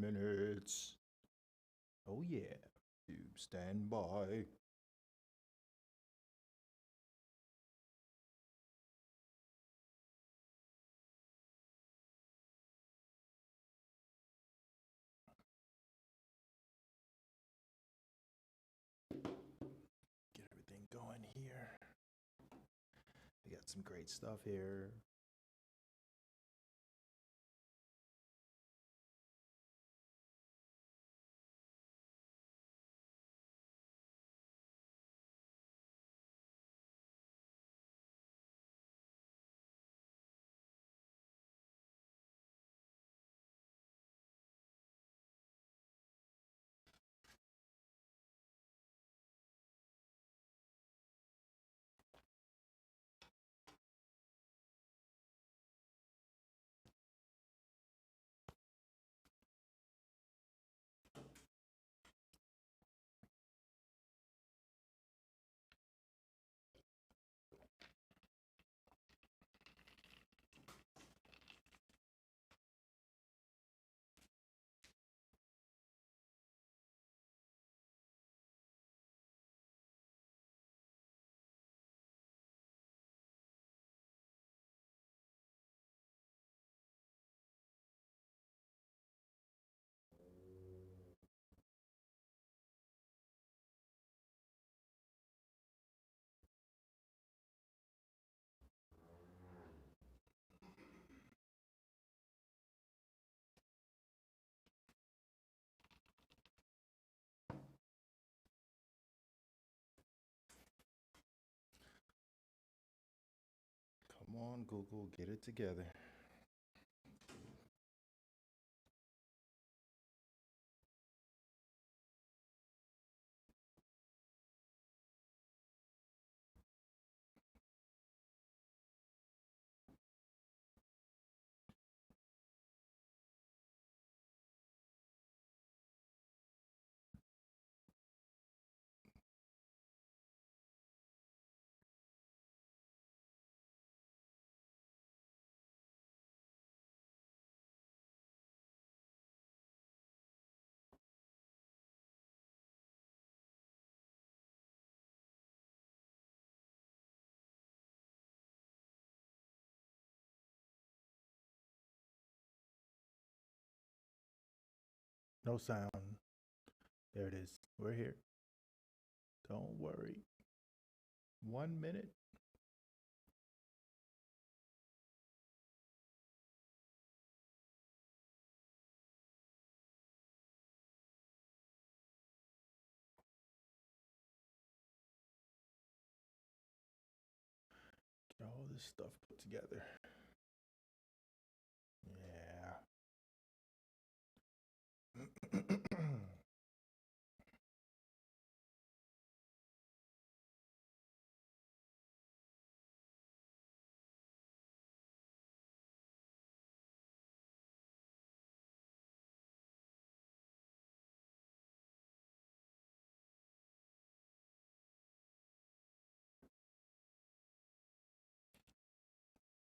minutes. Oh yeah, dude, stand by. Get everything going here. We got some great stuff here. Come on, Google, get it together. No sound. There it is. We're here. Don't worry. 1 minute. Get all this stuff put together. Yeah.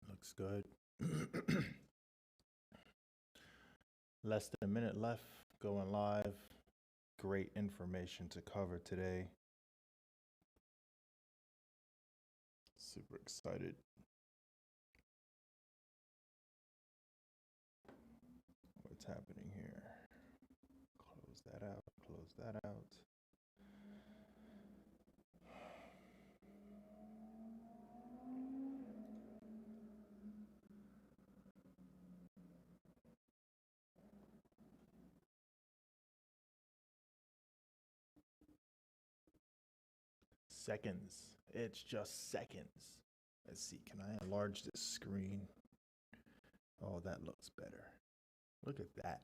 Looks good. Less than a minute left, going live. Great information to cover today. Super excited. What's happening here? Close that out, close that out. Seconds. It's just seconds. Let's see. Can I enlarge this screen? Oh, that looks better. Look at that.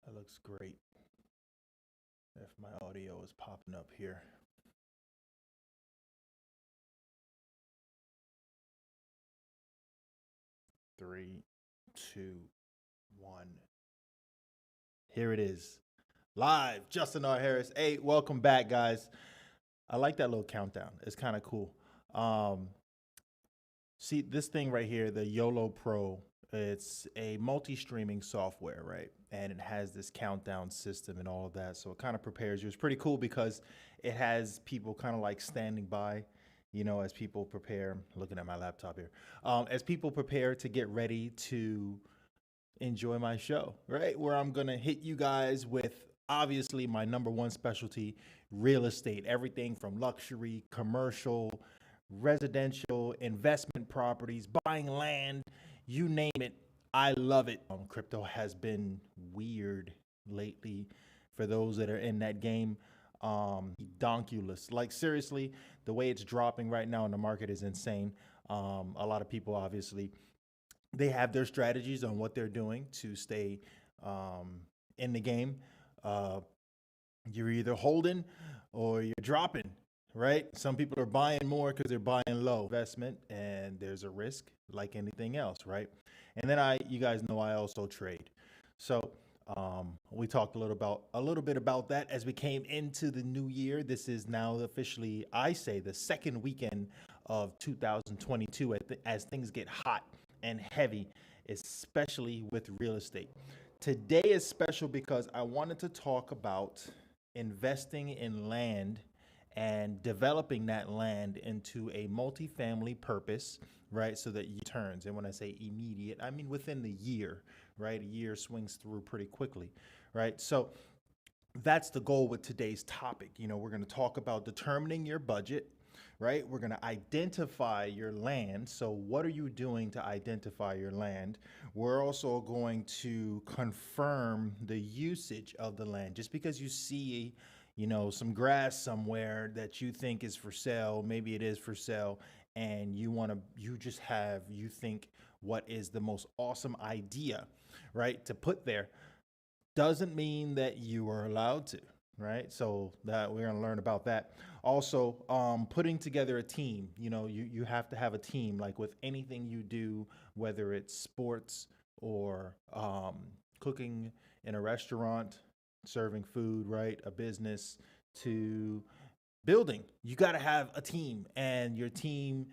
That looks great. If my audio is popping up here. Three, two, one. Here it is. Live. Justin R. Harris. Hey, welcome back, guys. I like that little countdown. It's kind of cool. See this thing right here, the YOLO Pro. It's a multi-streaming software, right? And it has this countdown system and all of that. So it kind of prepares you. It's pretty cool because it has people kind of like standing by, as people prepare. Looking at my laptop here, as people prepare to get ready to enjoy my show, right? Where I'm gonna hit you guys with obviously my number one specialty, real estate, everything from luxury, commercial, residential, investment properties, buying land, you name it. I love it. Crypto has been weird lately for those that are in that game. Donkulous. Like seriously, the way it's dropping right now in the market is insane. A lot of people obviously they have their strategies on what they're doing to stay in the game. Uh, you're either holding or you're dropping, right? Some people are buying more because they're buying low investment, and there's a risk like anything else, right? And then you guys know I also trade. So we talked a little bit about that as we came into the new year. This is now officially, I say, the second weekend of 2022 as things get hot and heavy, especially with real estate. Today is special because I wanted to talk about investing in land and developing that land into a multifamily purpose, right? So that you turns. And when I say immediate, I mean within the year, right? A year swings through pretty quickly, right? So that's the goal with today's topic. We're going to talk about determining your budget, right? We're going to identify your land. So what are you doing to identify your land? We're also going to confirm the usage of the land. Just because you see, some grass somewhere that you think is for sale, maybe it is for sale, and you think what is the most awesome idea, right, to put there, doesn't mean that you are allowed to, right? So that we're going to learn about that. Also, putting together a team. You have to have a team, like with anything you do, whether it's sports or cooking in a restaurant, serving food, right? A business, to building. You got to have a team, and your team,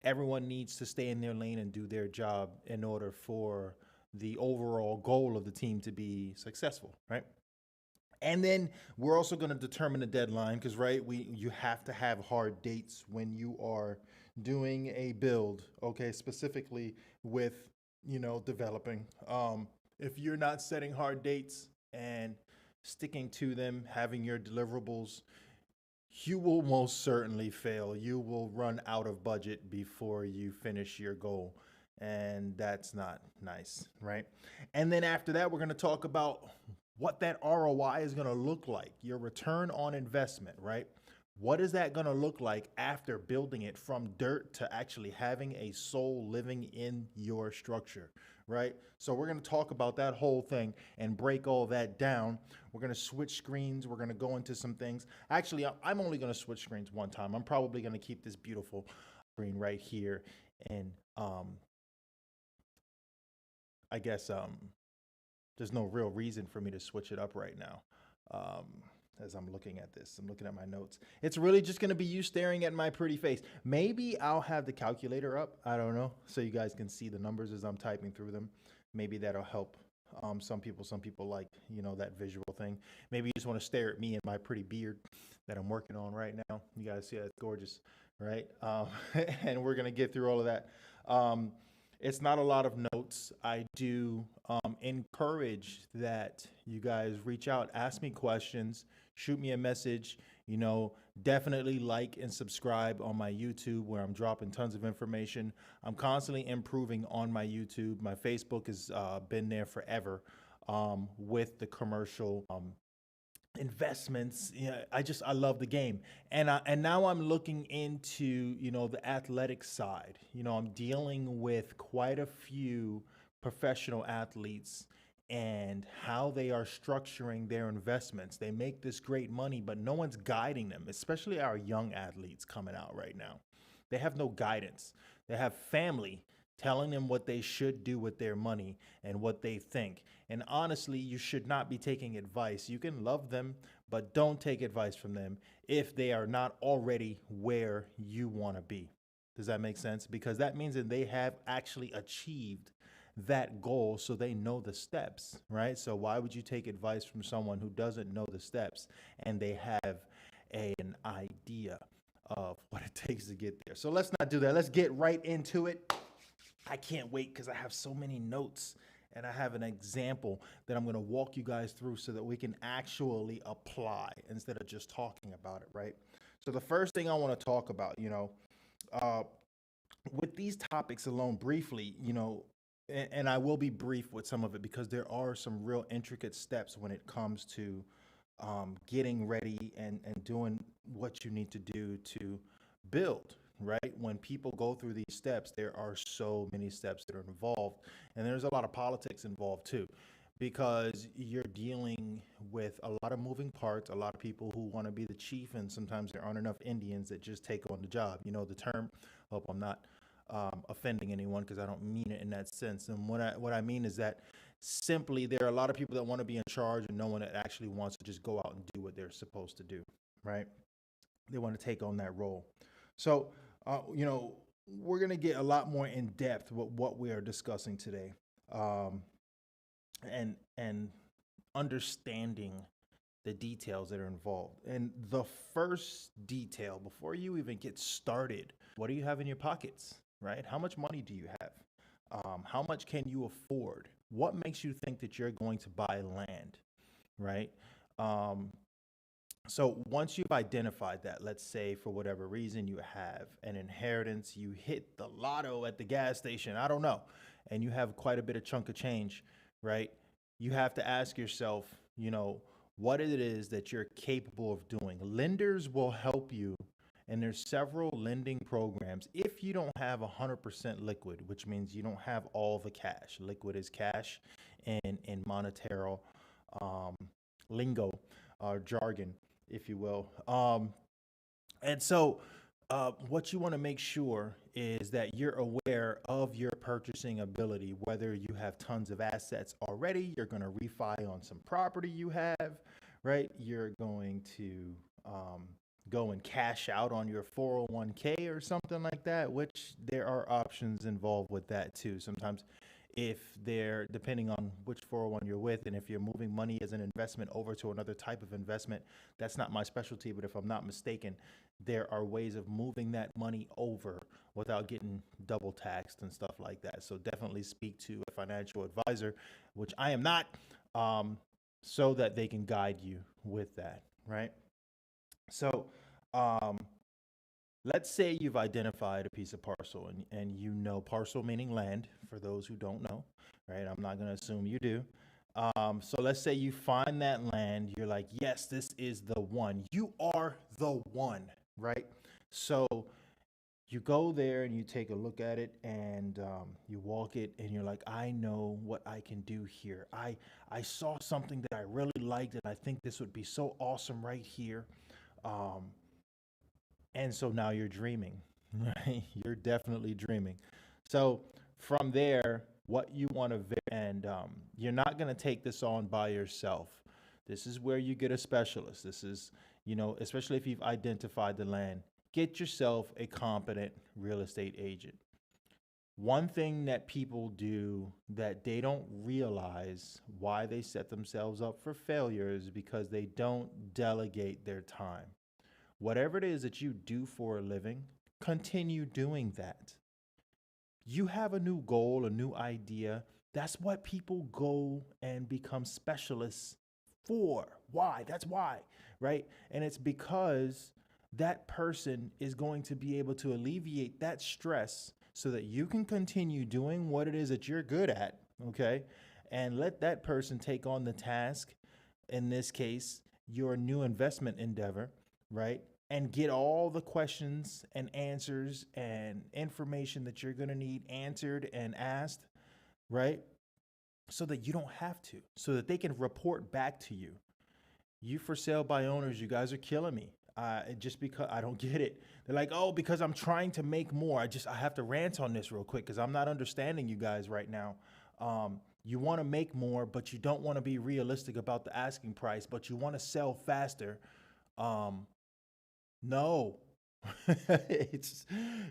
everyone needs to stay in their lane and do their job in order for the overall goal of the team to be successful, right? And then we're also going to determine a deadline because, right, you have to have hard dates when you are doing a build, okay, specifically with, developing. If you're not setting hard dates and sticking to them, having your deliverables, you will most certainly fail. You will run out of budget before you finish your goal. And that's not nice, right? And then after that, we're going to talk about what that ROI is going to look like, your return on investment, right? What is that going to look like after building it from dirt to actually having a soul living in your structure, right? So we're going to talk about that whole thing and break all that down. We're going to switch screens. We're going to go into some things. Actually, I'm only going to switch screens one time. I'm probably going to keep this beautiful screen right here. And I guess there's no real reason for me to switch it up right now. As I'm looking at this, I'm looking at my notes. It's really just going to be you staring at my pretty face. Maybe I'll have the calculator up. I don't know. So you guys can see the numbers as I'm typing through them. Maybe that'll help. Some people like, that visual thing. Maybe you just want to stare at me and my pretty beard that I'm working on right now. You guys see it's gorgeous, right? And we're going to get through all of that. It's not a lot of notes. I do encourage that you guys reach out, ask me questions, shoot me a message. Definitely like and subscribe on my YouTube, where I'm dropping tons of information. I'm constantly improving on my YouTube. My Facebook has been there forever with the commercial investments. I love the game, and now I'm looking into the athletic side. I'm dealing with quite a few professional athletes and how they are structuring their investments. They make this great money, but no one's guiding them, especially our young athletes coming out right now. They have no guidance. They have family telling them what they should do with their money and what they think. And honestly, you should not be taking advice. You can love them, but don't take advice from them if they are not already where you want to be. Does that make sense? Because that means that they have actually achieved that goal so they know the steps, right? So why would you take advice from someone who doesn't know the steps and they have an idea of what it takes to get there? So let's not do that. Let's get right into it. I can't wait because I have so many notes and I have an example that I'm going to walk you guys through so that we can actually apply instead of just talking about it, right? So the first thing I want to talk about, with these topics alone briefly, and I will be brief with some of it because there are some real intricate steps when it comes to getting ready and doing what you need to do to build, right? When people go through these steps, there are so many steps that are involved, and there's a lot of politics involved too, because you're dealing with a lot of moving parts, a lot of people who want to be the chief, and sometimes there aren't enough Indians that just take on the job. You know the term. Hope I'm not offending anyone because I don't mean it in that sense. And what I mean is that simply there are a lot of people that want to be in charge and no one that actually wants to just go out and do what they're supposed to do, right? They want to take on that role. So, we're going to get a lot more in depth with what we are discussing today, and understanding the details that are involved. And the first detail, before you even get started, what do you have in your pockets, right? How much money do you have? How much can you afford? What makes you think that you're going to buy land, right? So once you've identified that, let's say for whatever reason you have an inheritance, you hit the lotto at the gas station, I don't know, and you have quite a bit of chunk of change, right? You have to ask yourself, what it is that you're capable of doing. Lenders will help you, and there's several lending programs. If you don't have 100% liquid, which means you don't have all the cash, liquid is cash in monetary lingo or jargon, if you will. And so what you want to make sure is that you're aware of your purchasing ability, whether you have tons of assets already, you're going to refi on some property you have, right? You're going to go and cash out on your 401k or something like that, which there are options involved with that too. Sometimes if they're depending on which 401 you're with, and if you're moving money as an investment over to another type of investment, that's not my specialty, but if I'm not mistaken, there are ways of moving that money over without getting double taxed and stuff like that. So definitely speak to a financial advisor, which I am not, so that they can guide you with that, right? So let's say you've identified a piece of parcel, and parcel meaning land, for those who don't know, right? I'm not going to assume you do. So let's say you find that land, you're like, yes, this is the one. You are the one, right? So you go there and you take a look at it, and you walk it, and you're like, I know what I can do here. I saw something that I really liked, and I think this would be so awesome right here. And so now you're dreaming, right? You're definitely dreaming. So from there, what you want to, and you're not going to take this on by yourself. This is where you get a specialist. This is, especially if you've identified the land, get yourself a competent real estate agent. One thing that people do that they don't realize why they set themselves up for failure is because they don't delegate their time. Whatever it is that you do for a living, continue doing that. You have a new goal, a new idea. That's what people go and become specialists for. Why? That's why, right? And it's because that person is going to be able to alleviate that stress so that you can continue doing what it is that you're good at, okay? And let that person take on the task, in this case, your new investment endeavor, right? And get all the questions and answers and information that you're going to need answered and asked, right? So that you don't have to, so that they can report back to you. You for sale by owners, you guys are killing me. Just because I don't get it. They're like, oh, because I'm trying to make more. I have to rant on this real quick because I'm not understanding you guys right now. You want to make more, but you don't want to be realistic about the asking price, but you want to sell faster. No,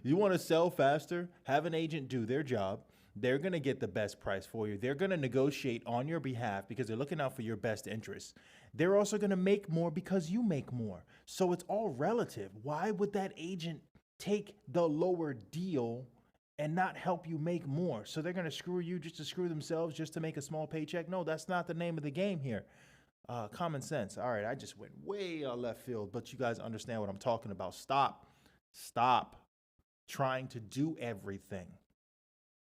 you want to sell faster, have an agent do their job, they're going to get the best price for you. They're going to negotiate on your behalf because they're looking out for your best interests. They're also going to make more because you make more. So it's all relative. Why would that agent take the lower deal and not help you make more? So they're going to screw you just to screw themselves, just to make a small paycheck? No, that's not the name of the game here. Common sense. All right, I just went way left field, but you guys understand what I'm talking about. Stop trying to do everything.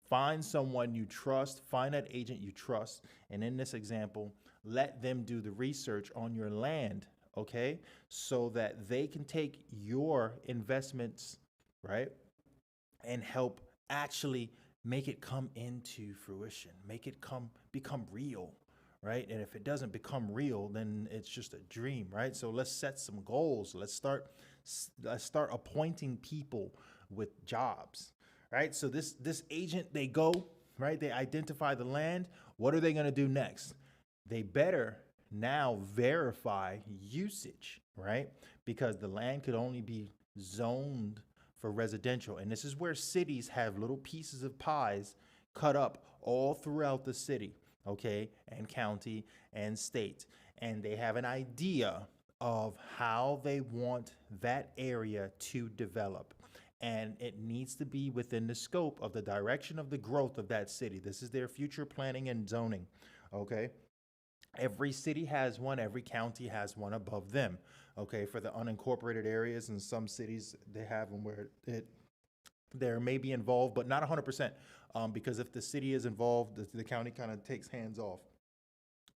Find someone you trust, find that agent you trust, and in this example, let them do the research on your land, okay? So that they can take your investments, right, and help actually make it come into fruition, make it become real, right? And if it doesn't become real, then it's just a dream, right? So let's set some goals. Let's start appointing people with jobs, right? So this agent, they go, right? They identify the land. What are they going to do next? They better now verify usage, right? Because the land could only be zoned for residential. And this is where cities have little pieces of pies cut up all throughout the city, okay, and county and state. And they have an idea of how they want that area to develop. And it needs to be within the scope of the direction of the growth of that city. This is their future planning and zoning, okay? Every city has one, every county has one above them, okay? For the unincorporated areas, in some cities, they have them where they're maybe involved, but not 100%, because if the city is involved, the county kind of takes hands off.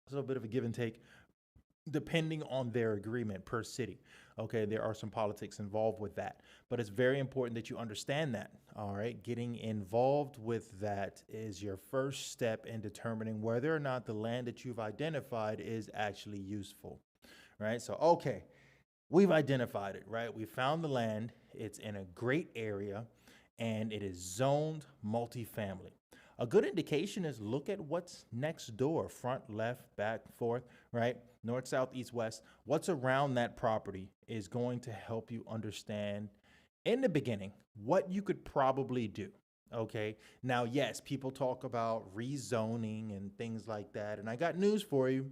It's a little bit of a give and take, depending on their agreement per city. Okay, there are some politics involved with that, but it's very important that you understand that. All right, getting involved with that is your first step in determining whether or not the land that you've identified is actually useful, right? So, okay, we've identified it, right? We found the land, it's in a great area, and it is zoned multifamily. A good indication is look at what's next door, front, left, back, forth, right? North, south, east, west. What's around that property is going to help you understand in the beginning what you could probably do, okay? Now, yes, people talk about rezoning and things like that, and I got news for you.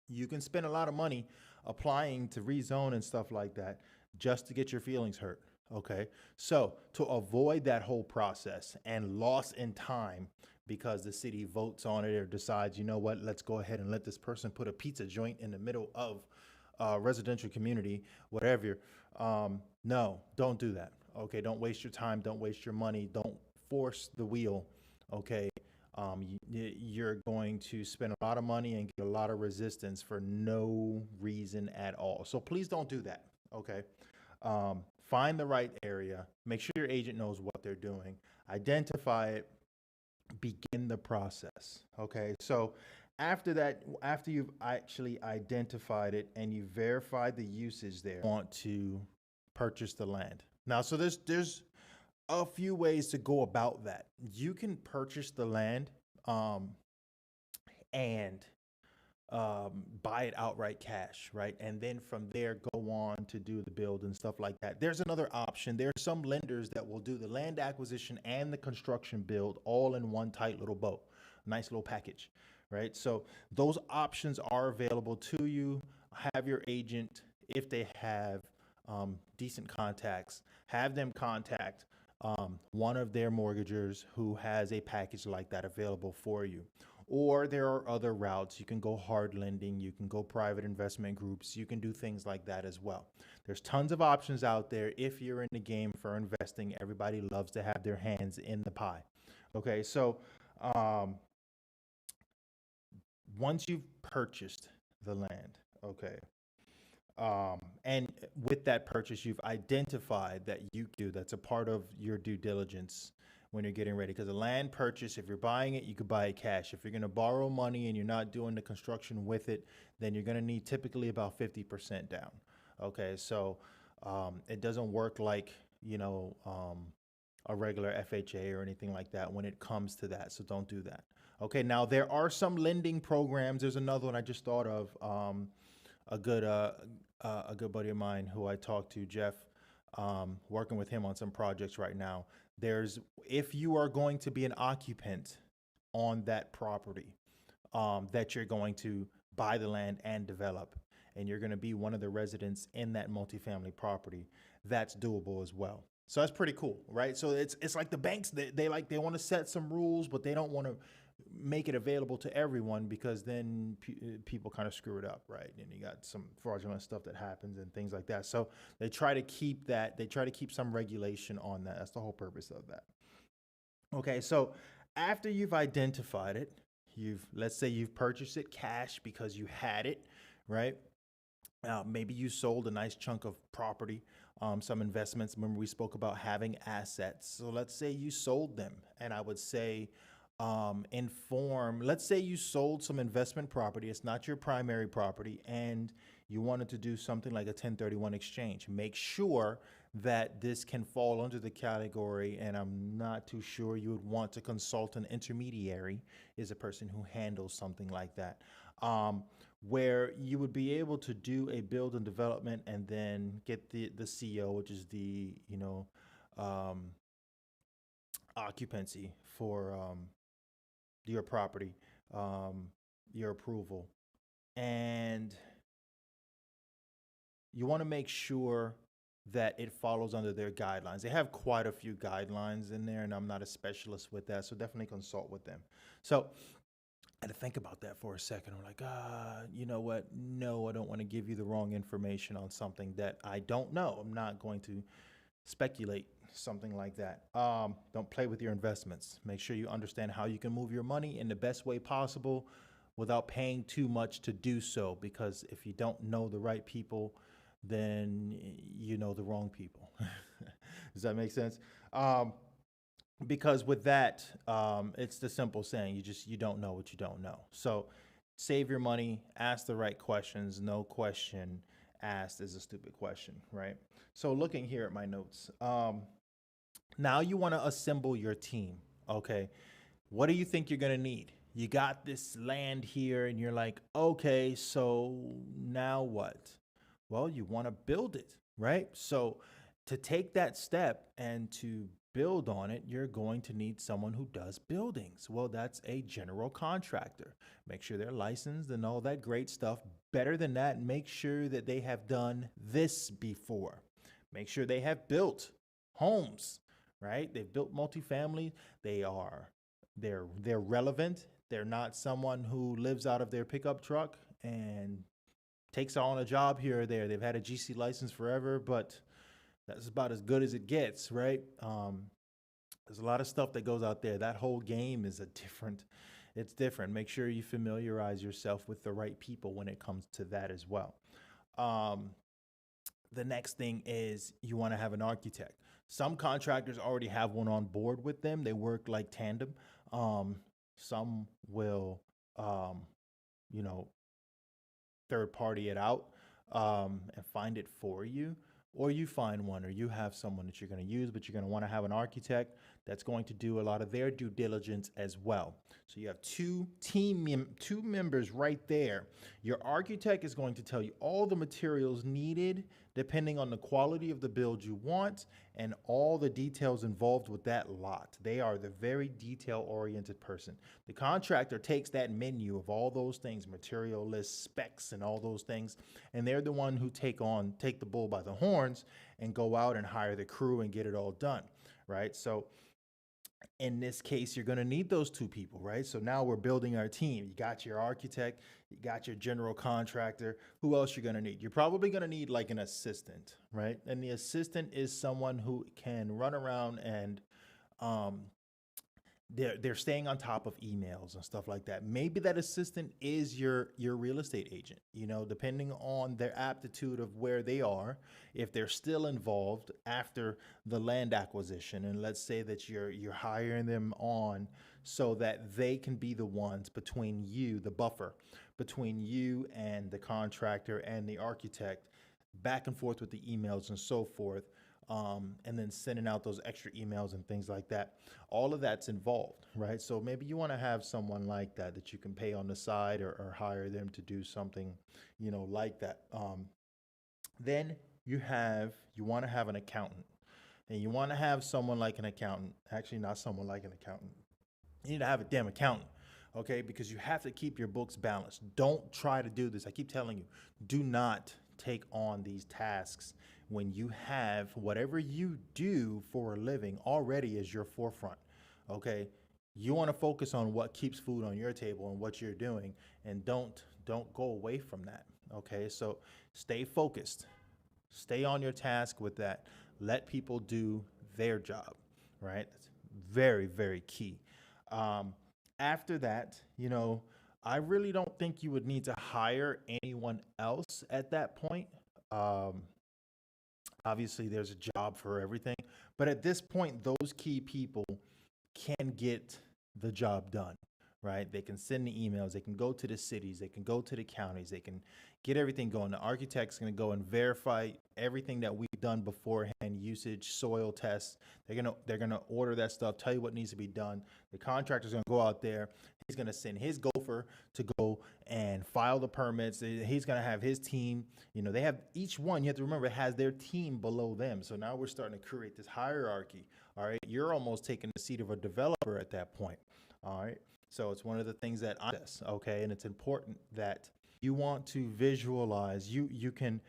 You can spend a lot of money applying to rezone and stuff like that just to get your feelings hurt. Okay, so to avoid that whole process and loss in time because the city votes on it or decides, you know what, let's go ahead and let this person put a pizza joint in the middle of a residential community, whatever. No, don't do that. Okay, don't waste your time. Don't waste your money. Don't force the wheel. Okay, you're going to spend a lot of money and get a lot of resistance for no reason at all. So please don't do that. Okay. Find the right area, make sure your agent knows what they're doing, identify it, begin the process. Okay, so after that, after you've actually identified it and you verified the usage there, you want to purchase the land. Now, so there's a few ways to go about that. You can purchase the land and buy it outright cash, right? And then from there, go on to do the build and stuff like that. There's another option. There are some lenders that will do the land acquisition and the construction build all in one tight little bow, nice little package, right? So those options are available to you. Have your agent, if they have decent contacts, have them contact one of their mortgagers who has a package like that available for you. Or there are other routes. You can go hard lending, you can go private investment groups, you can do things like that as well. There's tons of options out there. If you're in the game for investing, everybody loves to have their hands in the pie. Okay, so once you've purchased the land, okay, and with that purchase, you've identified that that's a part of your due diligence when you're getting ready. Because a land purchase, if you're buying it, you could buy it cash. If you're going to borrow money and you're not doing the construction with it, then you're going to need typically about 50% down. Okay, so it doesn't work like, a regular FHA or anything like that when it comes to that. So don't do that. Okay, now there are some lending programs. There's another one I just thought of. A good buddy of mine who I talked to, Jeff, working with him on some projects right now. If you are going to be an occupant on that property, that you're going to buy the land and develop, and you're going to be one of the residents in that multifamily property, that's doable as well. So that's pretty cool, right? So it's like the banks, they want to set some rules, but they don't want to make it available to everyone, because then people kind of screw it up, right? And you got some fraudulent stuff that happens and things like that. So they try to keep that, they try to keep some regulation on that. That's the whole purpose of that. Okay, so after you've identified it, let's say you've purchased it cash because you had it, right? Maybe you sold a nice chunk of property, some investments. Remember, we spoke about having assets. So let's say you sold them, and I would say let's say you sold some investment property. It's not your primary property, and you wanted to do something like a 1031 exchange. Make sure that this can fall under the category, and I'm not too sure you would want to consult an intermediary, is a person who handles something like that, where you would be able to do a build and development and then get the CO, which is the, occupancy for your property, your approval. And you want to make sure that it follows under their guidelines. They have quite a few guidelines in there, and I'm not a specialist with that, so definitely consult with them. So I had to think about that for a second. I'm like, you know what? No, I don't want to give you the wrong information on something that I don't know. I'm not going to speculate something like that. Don't play with your investments. Make sure you understand how you can move your money in the best way possible without paying too much to do so, because if you don't know the right people, then you know the wrong people. Does that make sense? Because with that, it's the simple saying, you don't know what you don't know. So save your money, ask the right questions. No question asked is a stupid question, right? So looking here at my notes, now you want to assemble your team. Okay, what do you think you're gonna need? You got this land here, and you're like, okay, so now what? Well, you want to build it, right? So to take that step and to build on it, you're going to need someone who does buildings. Well, that's a general contractor. Make sure they're licensed and all that great stuff. Better than that, make sure that they have done this before. Make sure they have built homes, right? They've built multifamily. They're relevant. They're not someone who lives out of their pickup truck and takes on a job here or there. They've had a GC license forever, but that's about as good as it gets, right? There's a lot of stuff that goes out there. That whole game is it's different. Make sure you familiarize yourself with the right people when it comes to that as well. The next thing is you want to have an architect. Some contractors already have one on board with them. They work like tandem. Some will, third party it out and find it for you, or you find one, or you have someone that you're going to use, but you're going to want to have an architect that's going to do a lot of their due diligence as well. So you have two members right there. Your architect is going to tell you all the materials needed depending on the quality of the build you want and all the details involved with that lot. They are the very detail-oriented person. The contractor takes that menu of all those things, material list, specs, and all those things, and they're the one who take the bull by the horns and go out and hire the crew and get it all done, right? So in this case, you're going to need those two people, right? So now we're building our team. You got your architect, you got your general contractor. Who else you're going to need? You're probably going to need like an assistant, right? And the assistant is someone who can run around and they're staying on top of emails and stuff like that. Maybe that assistant is your real estate agent, depending on their aptitude of where they are. If they're still involved after the land acquisition, and let's say that you're hiring them on so that they can be the ones between you, the buffer between you and the contractor and the architect, back and forth with the emails and so forth. And then sending out those extra emails and things like that. All of that's involved, right? So maybe you want to have someone like that you can pay on the side or hire them to do something, like that. Then you want to have an accountant. and you want to have someone like an accountant, actually not someone like an accountant, you need to have a damn accountant, okay? Because you have to keep your books balanced. Don't try to do this. I keep telling you, do not take on these tasks when you have whatever you do for a living already as your forefront, okay? You want to focus on what keeps food on your table and what you're doing, and don't go away from that, okay? So stay focused. Stay on your task with that. Let people do their job, right? That's very, very key. Um, After that, I really don't think you would need to hire anyone else at that point. Um, Obviously, there's a job for everything, but at this point, those key people can get the job done, right? They can send the emails, they can go to the cities, they can go to the counties, they can get everything going. The architect's going to go and verify everything that we've done beforehand, usage, soil tests. They're going to order that stuff, tell you what needs to be done. The contractor's going to go out there. He's going to send his gopher to go and file the permits. He's going to have his team. They have each one, you have to remember, has their team below them. So now we're starting to create this hierarchy. All right. You're almost taking the seat of a developer at that point. All right. So it's one of the things that I says, okay, and it's important that you want to visualize. You can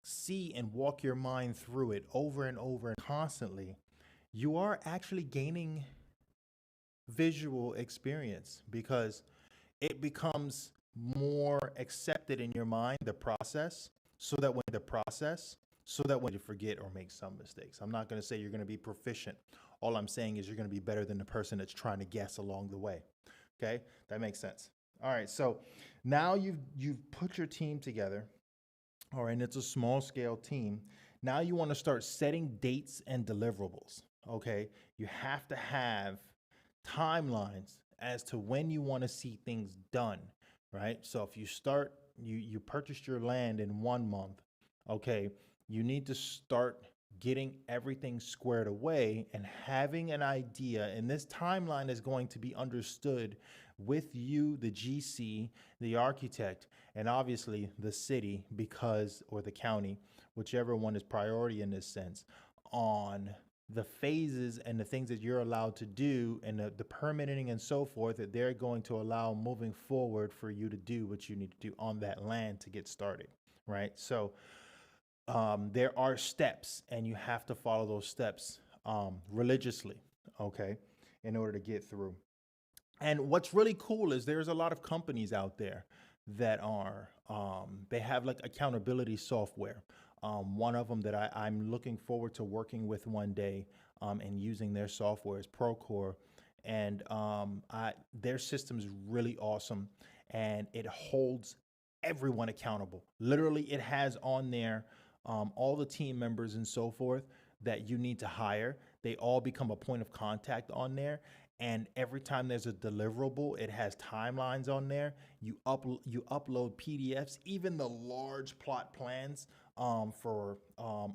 see and walk your mind through it over and over and constantly. You are actually gaining visual experience because it becomes more accepted in your mind, the process, so that when you forget or make some mistakes. I'm not going to say you're going to be proficient. All I'm saying is you're going to be better than the person that's trying to guess along the way. Okay, that makes sense. All right, so now you've put your team together. All right, and it's a small scale team. Now you want to start setting dates and deliverables. Okay, you have to have timelines as to when you want to see things done, right? So if you purchased your land in 1 month, okay, you need to start getting everything squared away and having an idea. And this timeline is going to be understood with you, the GC, the architect, and obviously the city, or the county, whichever one is priority in this sense, on the phases and the things that you're allowed to do and the permitting and so forth that they're going to allow moving forward for you to do what you need to do on that land to get started, right? So there are steps, and you have to follow those steps religiously, okay, in order to get through. And what's really cool is there's a lot of companies out there that they have like accountability software. One of them that I'm looking forward to working with one day and using their software is Procore. And their system is really awesome, and it holds everyone accountable. Literally, it has on there all the team members and so forth that you need to hire. They all become a point of contact on there. And every time there's a deliverable, it has timelines on there. You upload PDFs, even the large plot plans for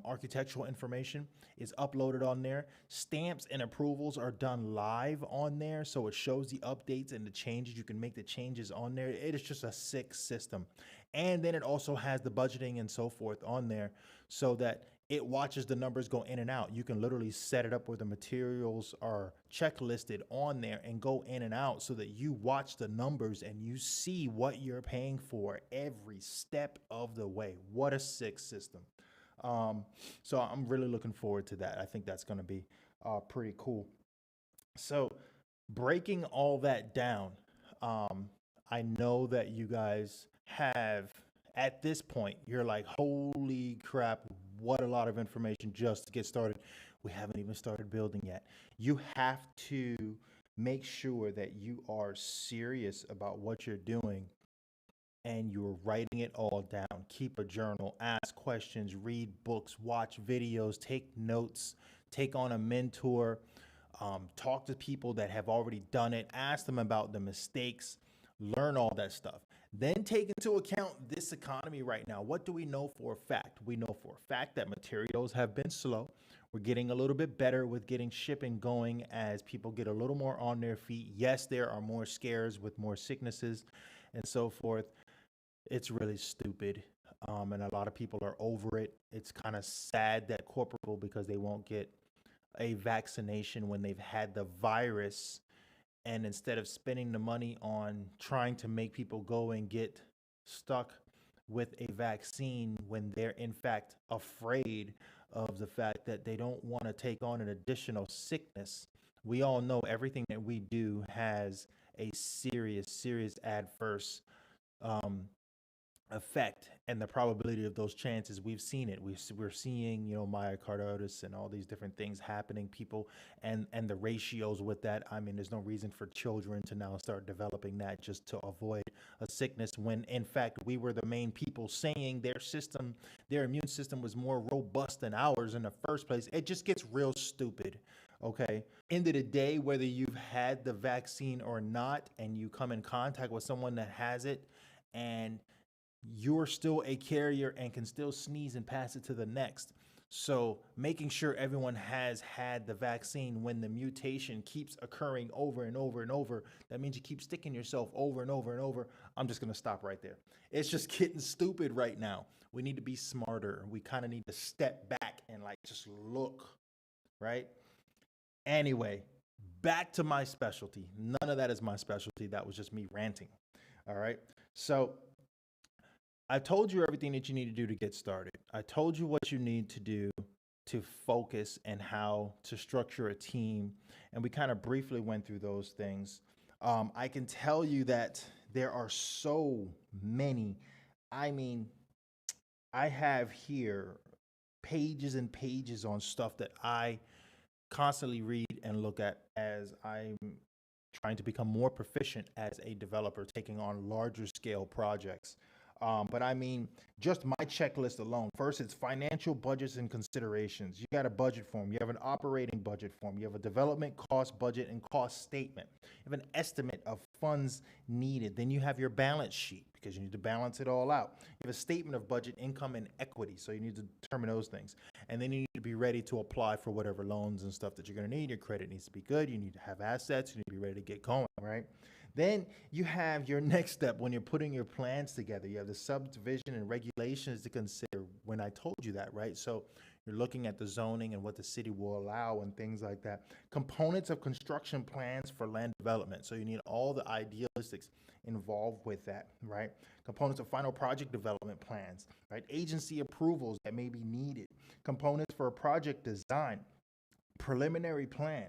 architectural information is uploaded on there. Stamps and approvals are done live on there, so it shows the updates and the changes. You can make the changes on there. It is just a sick system. And then it also has the budgeting and so forth on there, so that it watches the numbers go in and out. You can literally set it up where the materials are checklisted on there and go in and out, so that you watch the numbers and you see what you're paying for every step of the way. What a sick system. So I'm really looking forward to that. I think that's going to be pretty cool. So breaking all that down, I know that you guys have, at this point, you're like, holy crap, what a lot of information just to get started. We haven't even started building yet. You have to make sure that you are serious about what you're doing and you're writing it all down. Keep a journal, ask questions, read books, watch videos, take notes, take on a mentor, talk to people that have already done it, ask them about the mistakes, learn all that stuff. Then take into account this economy right now. What do we know for a fact? We know for a fact that materials have been slow. We're getting a little bit better with getting shipping going as people get a little more on their feet. Yes, there are more scares with more sicknesses and so forth. It's really stupid. And a lot of people are over it. It's kind of sad that corporate, because they won't get a vaccination when they've had the virus, and instead of spending the money on trying to make people go and get stuck with a vaccine when they're in fact afraid of the fact that they don't want to take on an additional sickness. We all know everything that we do has a serious adverse um, effect, and the probability of those chances, we've seen it. We're seeing, myocarditis and all these different things happening, people, and the ratios with that. I mean, there's no reason for children to now start developing that just to avoid a sickness, when in fact we were the main people saying their immune system was more robust than ours in the first place. It just gets real stupid. Okay. End of the day, whether you've had the vaccine or not, and you come in contact with someone that has it, and you're still a carrier and can still sneeze and pass it to the next. So making sure everyone has had the vaccine when the mutation keeps occurring over and over and over, that means you keep sticking yourself over and over and over. I'm just going to stop right there. It's just getting stupid right now. We need to be smarter. We kind of need to step back and just look, right? Anyway, back to my specialty. None of that is my specialty. That was just me ranting. All right. So I told you everything that you need to do to get started. I told you what you need to do to focus and how to structure a team. And we kind of briefly went through those things. I can tell you that there are so many. I mean, I have here pages and pages on stuff that I constantly read and look at as I'm trying to become more proficient as a developer, taking on larger scale projects. But I mean, just my checklist alone. First, it's financial budgets and considerations. You got a budget form. You have an operating budget form. You have a development cost budget and cost statement. You have an estimate of funds needed. Then you have your balance sheet, because you need to balance it all out. You have a statement of budget, income, and equity. So you need to determine those things. And then you need to be ready to apply for whatever loans and stuff that you're going to need. Your credit needs to be good. You need to have assets. You need to be ready to get going, right? Then you have your next step when you're putting your plans together. You have the subdivision and regulations to consider when I told you that, right? So you're looking at the zoning and what the city will allow and things like that. Components of construction plans for land development. So you need all the idealistics involved with that, right? Components of final project development plans, right? Agency approvals that may be needed. Components for a project design, preliminary plan,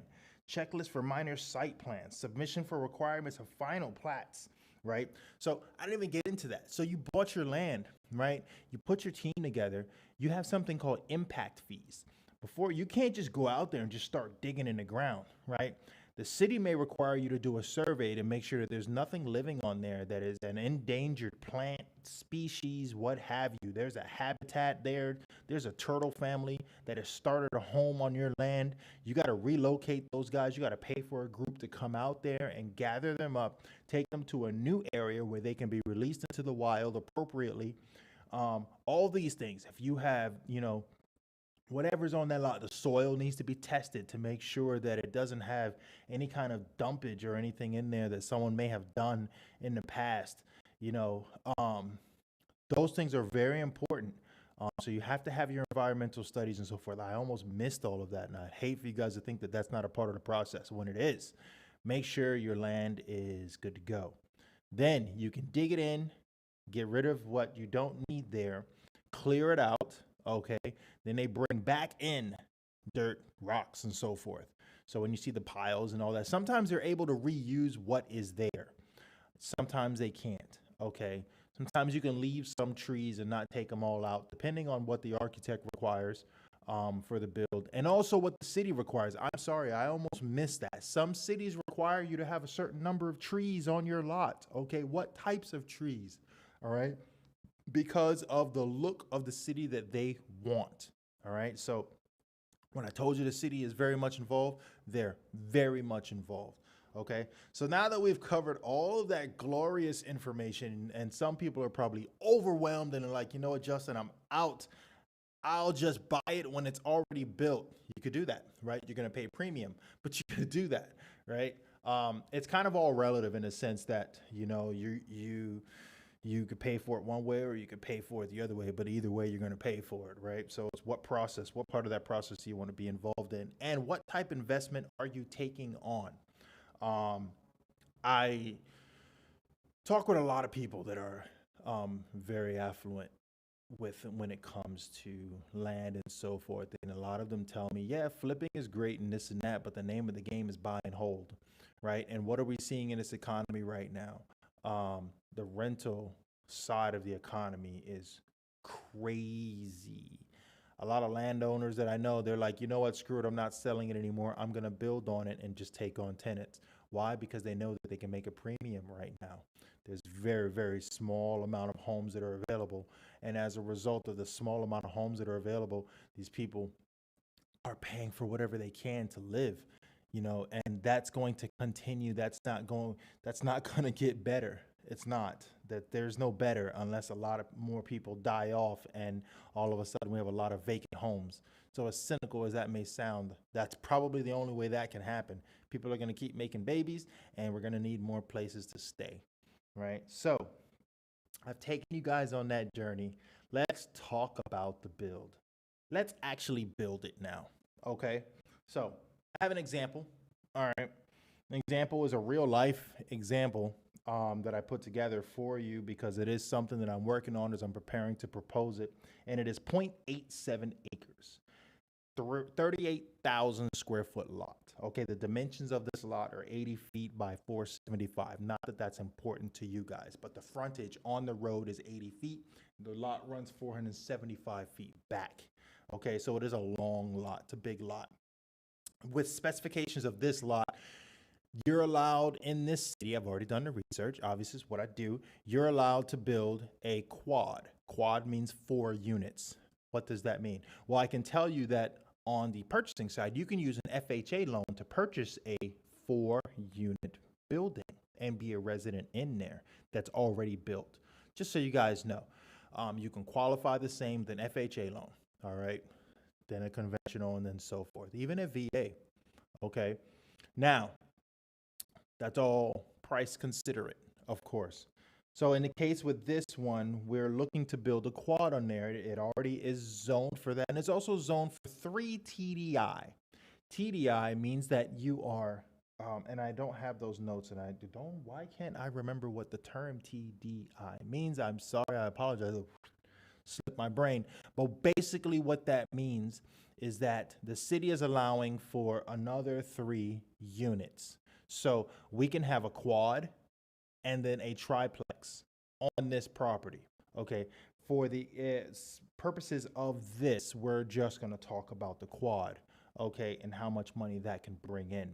checklist for minor site plans, submission for requirements of final plats, right? So I didn't even get into that. So you bought your land, right? You put your team together. You have something called impact fees. Before, you can't just go out there and just start digging in the ground, right? The city may require you to do a survey to make sure that there's nothing living on there that is an endangered plant, species, what have you. There's a habitat there. There's a turtle family that has started a home on your land. You got to relocate those guys. You got to pay for a group to come out there and gather them up, take them to a new area where they can be released into the wild appropriately. All these things. If you have, whatever's on that lot, the soil needs to be tested to make sure that it doesn't have any kind of dumpage or anything in there that someone may have done in the past. Those things are very important. So you have to have your environmental studies and so forth. I almost missed all of that, and I hate for you guys to think that that's not a part of the process when it is. Make sure your land is good to go. Then you can dig it in, get rid of what you don't need there, clear it out. Okay, then they bring back in dirt, rocks, and so forth. So when you see the piles and all that, sometimes they're able to reuse what is there. Sometimes they can't, okay? Sometimes you can leave some trees and not take them all out, depending on what the architect requires for the build, and also what the city requires. I'm sorry, I almost missed that. Some cities require you to have a certain number of trees on your lot, okay? What types of trees, all right? Because of the look of the city that they want. All right. So when I told you the city is very much involved, they're very much involved. Okay. So now that we've covered all of that glorious information, and some people are probably overwhelmed and like, you know what, Justin, I'm out. I'll just buy it when it's already built. You could do that, right? You're going to pay premium, but you could do that, right? It's kind of all relative in a sense that, You could pay for it one way or you could pay for it the other way, but either way, you're going to pay for it, right? So it's what process, what part of that process do you want to be involved in, and what type of investment are you taking on? I talk with a lot of people that are very affluent with when it comes to land and so forth, and a lot of them tell me, yeah, flipping is great and this and that, but the name of the game is buy and hold, right? And what are we seeing in this economy right now? The rental side of the economy is crazy. A lot of landowners that I know, they're like, you know what, screw it, I'm not selling it anymore. I'm going to build on it and just take on tenants. Why? Because they know that they can make a premium right now. There's very, very small amount of homes that are available. And as a result of the small amount of homes that are available, these people are paying for whatever they can to live, and that's going to continue. That's not going to get better. It's not. That there's no better unless a lot of more people die off and all of a sudden we have a lot of vacant homes. So as cynical as that may sound, that's probably the only way that can happen. People are going to keep making babies and we're going to need more places to stay, right? So I've taken you guys on that journey. Let's talk about the build. Let's actually build it now, okay? So I have an example, all right? An example is a real life example that I put together for you because it is something that I'm working on as I'm preparing to propose it, and it is 0.87 acres, 38,000 square foot lot. Okay, the dimensions of this lot are 80 feet by 475. Not that that's important to you guys, but the frontage on the road is 80 feet. The lot runs 475 feet back. Okay, so it is a long lot. It's a big lot. With specifications of this lot, you're allowed in this city, I've already done the research, obviously is what I do, you're allowed to build a quad. Quad means 4 units. What does that mean? Well, I can tell you that on the purchasing side, you can use an FHA loan to purchase a 4-unit building and be a resident in there that's already built. Just so you guys know, you can qualify the same with an FHA loan, all right, then a conventional, and then so forth, even a VA, okay? Now, that's all price considerate, of course. So in the case with this one, we're looking to build a quad on there. It already is zoned for that. And it's also zoned for 3 TDI. TDI means that you are, and I don't have those notes, and why can't I remember what the term TDI means? I'm sorry, I apologize. Slipped my brain. But basically what that means is that the city is allowing for another 3 units. So we can have a quad and then a triplex on this property, okay? For the purposes of this, we're just going to talk about the quad, okay, and how much money that can bring in.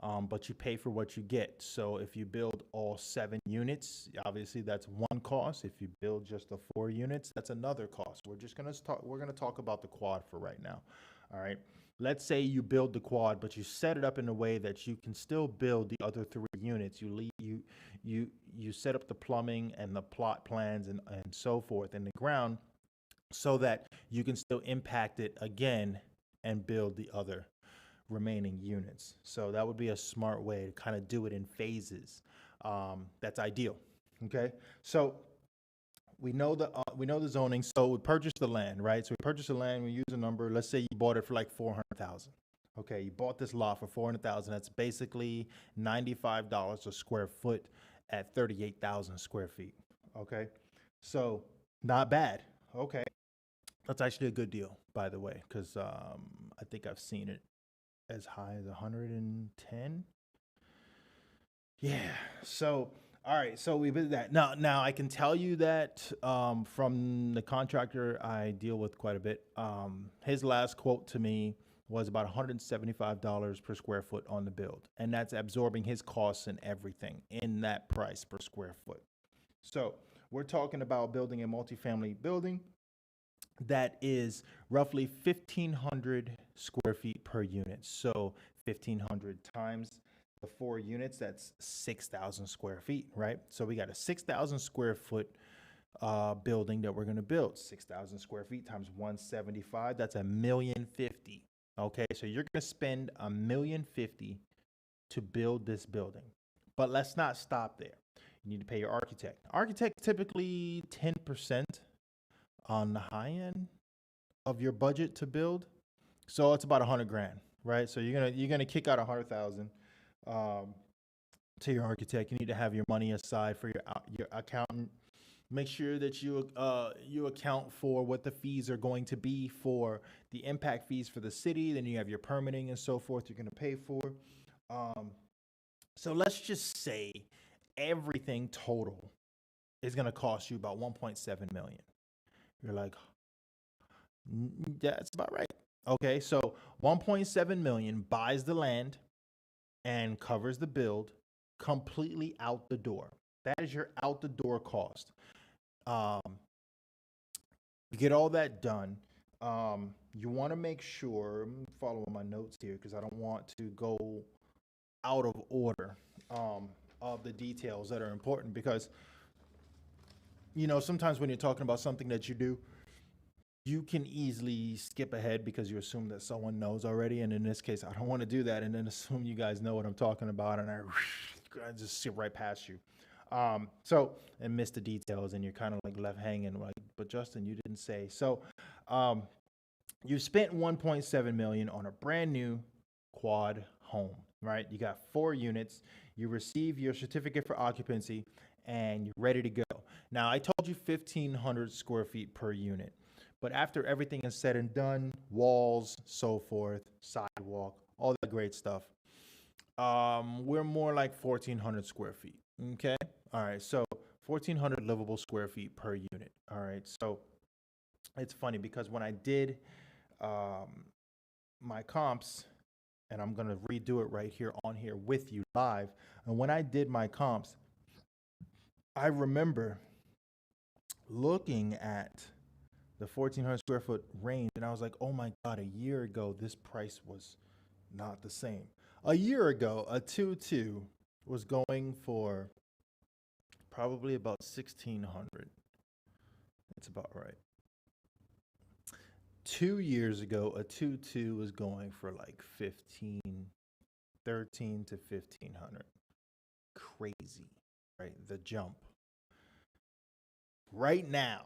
But you pay for what you get. So if you build all 7 units, obviously that's one cost. If you build just the 4 units, that's another cost. We're going to talk about the quad for right now, all right? Let's say you build the quad, but you set it up in a way that you can still build the other 3 units. You set up the plumbing and the plot plans and so forth in the ground so that you can still impact it again and build the other remaining units. So that would be a smart way to kind of do it in phases. That's ideal. Okay. So we know the zoning. So we purchase the land, right? So we purchase the land. We use a number. Let's say you bought it for like 400,000. Okay, you bought this lot for 400,000. That's basically $95 a square foot at 38,000 square feet. Okay, so not bad. Okay, that's actually a good deal, by the way, because I think I've seen it as high as 110. Yeah. So all right. So we did that. Now I can tell you that from the contractor I deal with quite a bit. His last quote to me was about $175 per square foot on the build, and that's absorbing his costs and everything in that price per square foot. So we're talking about building a multifamily building that is roughly 1,500 square feet per unit. So 1,500 times the 4 units, that's 6,000 square feet, right? So we got a 6,000 square foot building that we're going to build. 6,000 square feet times 175, that's $1,050,000. Okay, so you're going to spend $1,050,000 to build this building. But let's not stop there. You need to pay your architect. Architect typically 10% on the high end of your budget to build. So it's about 100 grand, right? So you're gonna kick out 100,000 to your architect. You need to have your money aside for your accountant. Make sure that you account for what the fees are going to be for the impact fees for the city. Then you have your permitting and so forth. You're gonna pay for. So let's just say everything total is gonna cost you about 1.7 million. You're like, yeah, that's about right. Okay, so 1.7 million buys the land and covers the build completely out the door. That is your out the door cost. You get all that done. You want to make sure, I'm following my notes here because I don't want to go out of order of the details that are important, because sometimes when you're talking about something that you do, you can easily skip ahead because you assume that someone knows already. And in this case, I don't want to do that and then assume you guys know what I'm talking about, and I just skip right past you. And miss the details, and you're kind of like left hanging, like, but Justin, you didn't say. So you spent 1.7 million on a brand new quad home, right? You got 4 units. You receive your certificate for occupancy and you're ready to go. Now, I told you 1,500 square feet per unit. But after everything is said and done, walls, so forth, sidewalk, all that great stuff, we're more like 1,400 square feet. Okay. All right. So 1,400 livable square feet per unit. All right. So it's funny because when I did my comps, and I'm going to redo it right here on here with you live. And when I did my comps, I remember looking at the 1,400 square foot range, and I was like, oh my God, a year ago, this price was not the same. A year ago, a 2.2 was going for probably about 1,600. That's about right. 2 years ago, a 2.2 was going for like 13 to 1,500. Crazy, right? The jump. Right now,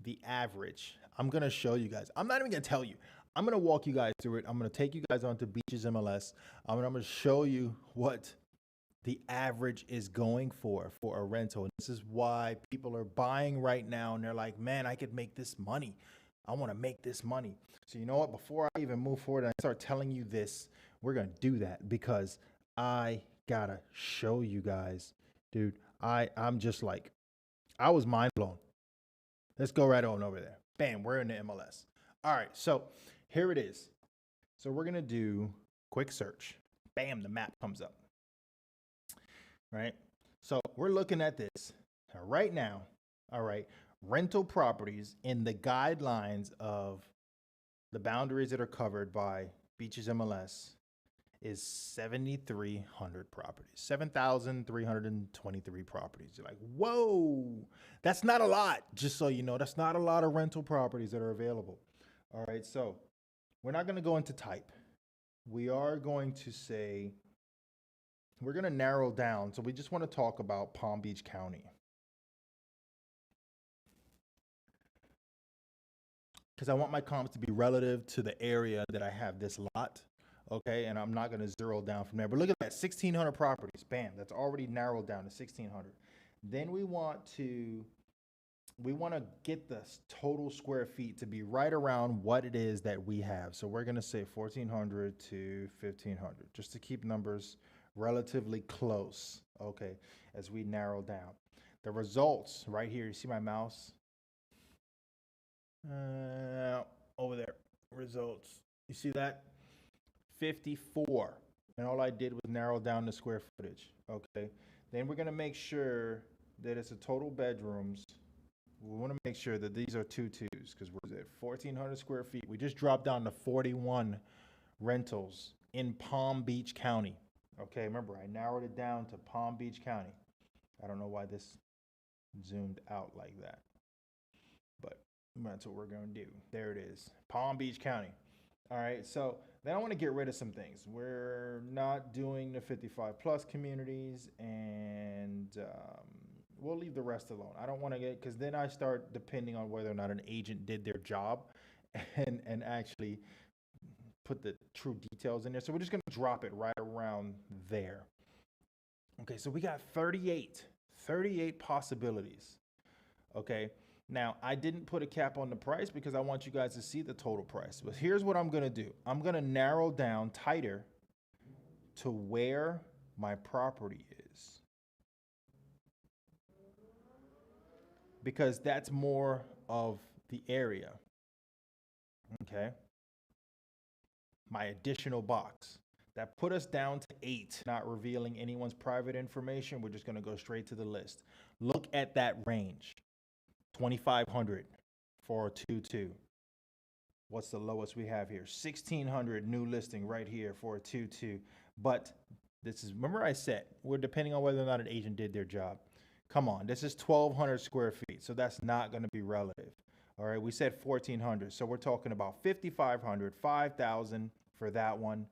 the average, I'm going to show you guys. I'm not even going to tell you. I'm going to walk you guys through it. I'm going to take you guys onto Beaches MLS. I'm going to show you what the average is going for a rental. And this is why people are buying right now, and they're like, man, I could make this money. I want to make this money. So you know what? Before I even move forward and I start telling you this, we're going to do that because I got to show you guys. Dude, I'm just like, I was mind blown. Let's go right on over there. Bam, we're in the MLS. All right, so here it is. So we're going to do quick search. Bam, the map comes up. Right? So we're looking at this right now. All right. Rental properties in the guidelines of the boundaries that are covered by Beaches MLS is 7,300 properties, 7,323 properties. You're like, whoa, that's not a lot. Just so you know, that's not a lot of rental properties that are available. All right. So we're not going to go into type. We are going to say, we're going to narrow down. So we just want to talk about Palm Beach County. Because I want my comps to be relative to the area that I have this lot. Okay, and I'm not going to zero down from there. But look at that, 1,600 properties. Bam, that's already narrowed down to 1,600. Then we want to get the total square feet to be right around what it is that we have. So we're going to say 1,400 to 1,500, just to keep numbers relatively close. Okay, as we narrow down. The results right here, you see my mouse? Over there, results. You see that? 54. And all I did was narrow down the square footage. Okay. Then we're going to make sure that it's a total bedrooms. We want to make sure that these are 2.2s because we're at 1,400 square feet. We just dropped down to 41 rentals in Palm Beach County. Okay. Remember, I narrowed it down to Palm Beach County. I don't know why this zoomed out like that, but that's what we're going to do. There it is. Palm Beach County. All right. So then I want to get rid of some things. We're not doing the 55 plus communities, and we'll leave the rest alone. I don't want to get, because then I start depending on whether or not an agent did their job and actually put the true details in there. So we're just going to drop it right around there. Okay, so we got 38 possibilities. Okay, now I didn't put a cap on the price because I want you guys to see the total price. But here's what I'm going to do. I'm going to narrow down tighter to where my property is, because that's more of the area. Okay, my additional box that put us down to 8, not revealing anyone's private information. We're just going to go straight to the list. Look at that range. 2,500 for a 2.2. What's the lowest we have here? 1,600 new listing right here for a 2.2. But this is, remember I said, we're depending on whether or not an agent did their job. Come on, this is 1,200 square feet, so that's not going to be relative. All right, we said 1,400, so we're talking about 5,500, 5,000 for that one.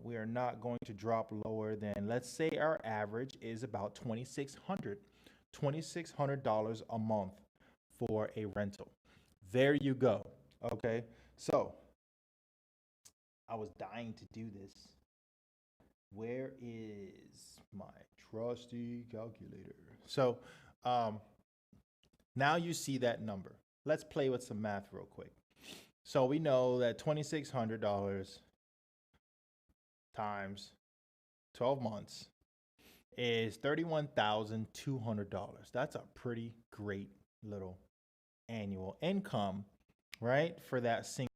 We are not going to drop lower than, let's say our average is about $2,600 a month for a rental. There you go. Okay, so I was dying to do this. Where is my trusty calculator? So now you see that number. Let's play with some math real quick. So we know that $2,600 times 12 months is $31,200. That's a pretty great little annual income, right? For that single.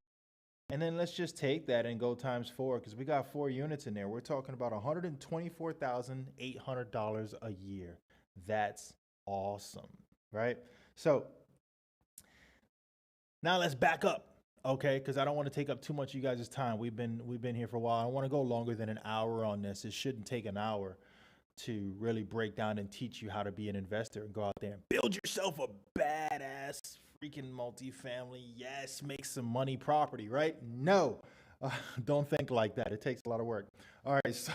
And then let's just take that and go times 4, because we got 4 units in there. We're talking about $124,800 a year. That's awesome, right? So now let's back up, okay? Because I don't want to take up too much of you guys' time. We've been here for a while. I want to go longer than an hour on this. It shouldn't take an hour to really break down and teach you how to be an investor and go out there and build yourself a badass freaking multifamily, yes, make some money property, right? No, don't think like that. It takes a lot of work. All right, so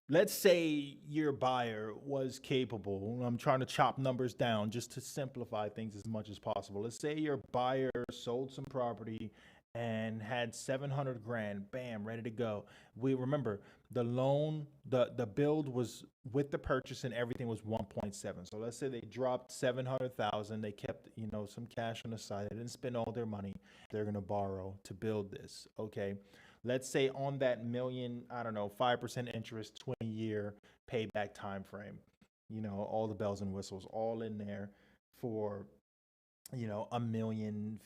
let's say your buyer was capable. I'm trying to chop numbers down just to simplify things as much as possible. Let's say your buyer sold some property and had 700 grand, bam, ready to go. We remember the loan, the build was with the purchase and everything was 1.7. So let's say they dropped 700,000. They kept, some cash on the side. They didn't spend all their money. They're going to borrow to build this. Okay. Let's say on that million, 5% interest, 20-year payback time frame, all the bells and whistles all in there for, $1,050,000,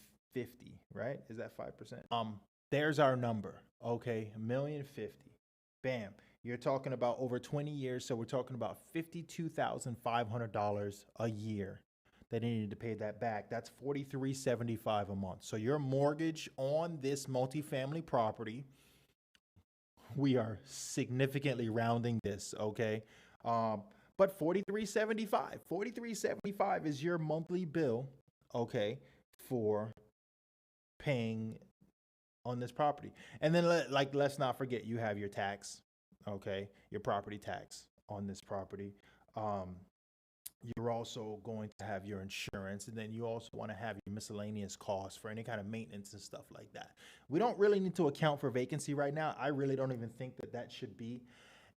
right? Is that 5%? There's our number. Okay. $1,050,000. Bam. You're talking about over 20 years. So we're talking about $52,500 a year that they needed to pay that back. That's $43.75 a month. So your mortgage on this multifamily property, we are significantly rounding this, okay? But $43.75 is your monthly bill, okay, for paying on this property. And then let's not forget, you have your tax, okay, your property tax on this property. You're also going to have your insurance, and then you also want to have your miscellaneous costs for any kind of maintenance and stuff like that. We don't really need to account for vacancy right now. I really don't even think that should be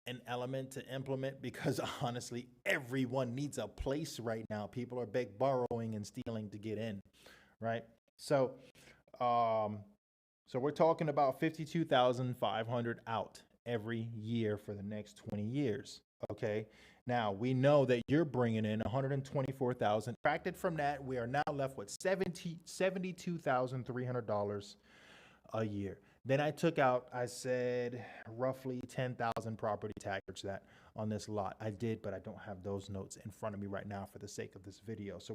an element to implement, because honestly, everyone needs a place right now. People are borrowing and stealing to get in, right? So we're talking about $52,500 out every year for the next 20 years. Okay. Now we know that you're bringing in $124,000. Subtracted from that, we are now left with $72,300 a year. Then I said roughly 10,000 property tax that on this lot. I did, but I don't have those notes in front of me right now for the sake of this video. So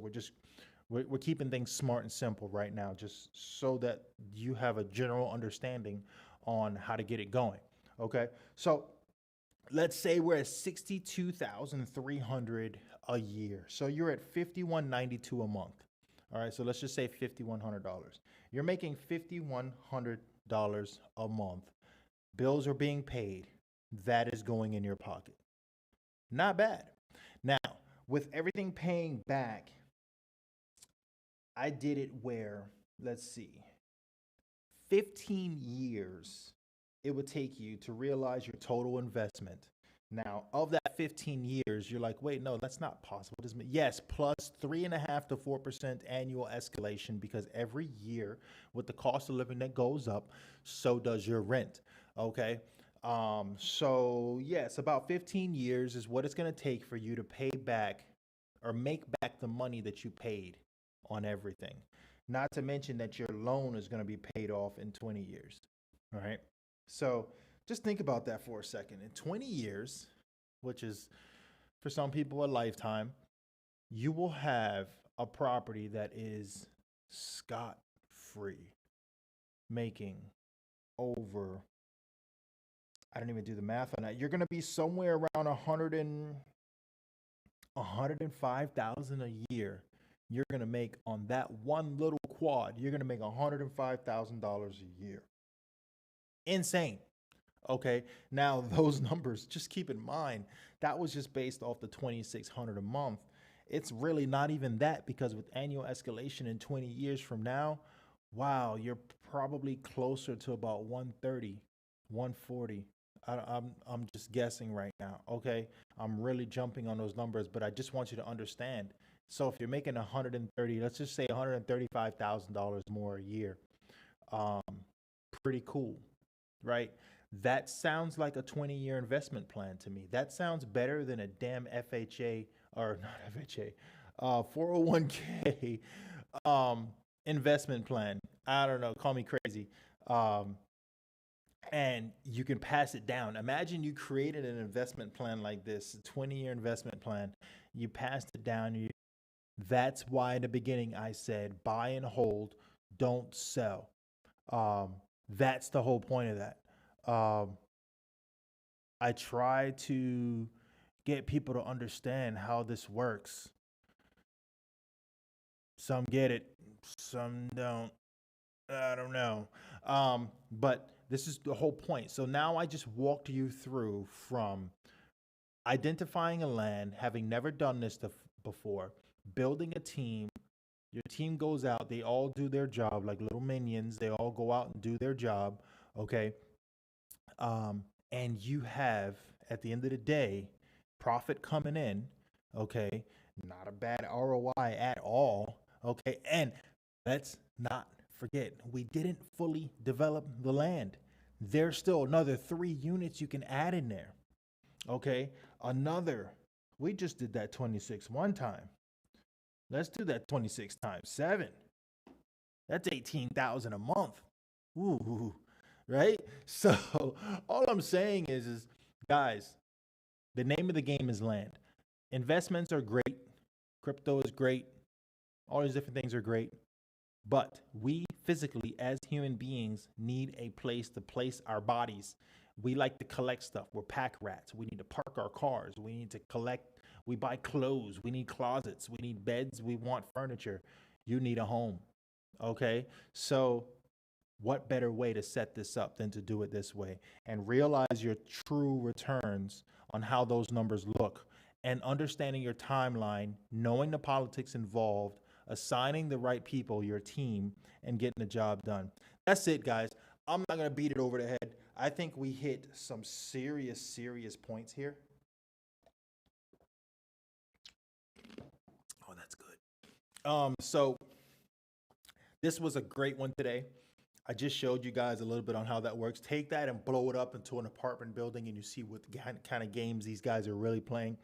we're keeping things smart and simple right now, just so that you have a general understanding on how to get it going. Okay. So let's say we're at $62,300 a year. So you're at $5,192 a month. All right. So let's just say $5,100. You're making $5,100 a month. Bills are being paid. That is going in your pocket. Not bad. Now, with everything paying back, I did it where, let's see, 15 years it would take you to realize your total investment. Now, of that 15 years, you're like, wait, no, that's not possible. Yes, plus 3.5 to 4% annual escalation, because every year with the cost of living that goes up, so does your rent. Okay. So yes, about 15 years is what it's going to take for you to pay back or make back the money that you paid on everything. Not to mention that your loan is going to be paid off in 20 years. All right. So just think about that for a second. In 20 years, which is for some people a lifetime, you will have a property that is scot free, making over, I don't even do the math on that. You're going to be somewhere around 105,000 a year. You're going to make on that one little quad. You're going to make $105,000 a year. Insane. Okay. Now those numbers, just keep in mind, that was just based off the 2,600 a month. It's really not even that, because with annual escalation in 20 years from now, wow, you're probably closer to about 130, 140. I'm just guessing right now. Okay. I'm really jumping on those numbers, but I just want you to understand. So if you're making 130, let's just say $135,000 more a year, um, pretty cool, right? That sounds like a 20-year investment plan to me. That sounds better than a damn FHA, or not FHA, 401k investment plan. I don't know, call me crazy. And you can pass it down. Imagine you created an investment plan like this, a 20-year investment plan. You passed it down. That's why in the beginning I said buy and hold, don't sell. That's the whole point of that. I try to get people to understand how this works. Some get it, some don't. I don't know. But this is the whole point. So now I just walked you through from identifying a land, having never done this before, building a team. Your team goes out, they all do their job like little minions. They all go out and do their job. Okay. And you have, at the end of the day, profit coming in. Okay. Not a bad ROI at all. Okay. And let's not forget, we didn't fully develop the land. There's still another 3 units you can add in there. Okay. We just did that 26 one time. Let's do that 26 times 7. That's 18,000 a month. Ooh, right? So all I'm saying is guys, the name of the game is land. Investments are great. Crypto is great. All these different things are great. But we physically, as human beings, need a place to place our bodies. We like to collect stuff. We're pack rats. We need to park our cars. We need to collect. We buy clothes. We need closets. We need beds. We want furniture. You need a home. Okay? So what better way to set this up than to do it this way and realize your true returns on how those numbers look, and understanding your timeline, knowing the politics involved, assigning the right people, your team, and getting the job done. That's it, guys. I'm not going to beat it over the head. I think we hit some serious points here. Oh, that's good. So this was a great one today. I just showed you guys a little bit on how that works. Take that and blow it up into an apartment building, and you see what kind of games these guys are really playing,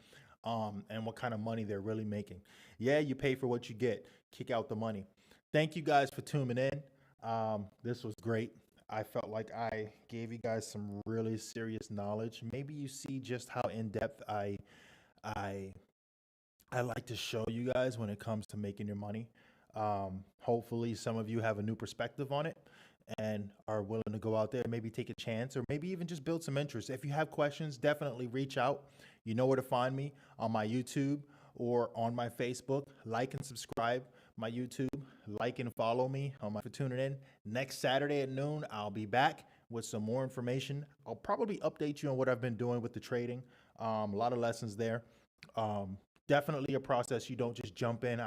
and what kind of money they're really making. Yeah, you pay for what you get. Kick out the money. Thank you guys for tuning in. This was great. I felt like I gave you guys some really serious knowledge. Maybe you see just how in-depth I like to show you guys when it comes to making your money. Hopefully some of you have a new perspective on it and are willing to go out there and maybe take a chance, or maybe even just build some interest. If you have questions, definitely reach out. You know where to find me on my YouTube or on my Facebook. Like and subscribe my YouTube. Like and follow me for tuning in. Next Saturday at noon, I'll be back with some more information. I'll probably update you on what I've been doing with the trading. A lot of lessons there. Definitely a process you don't just jump in.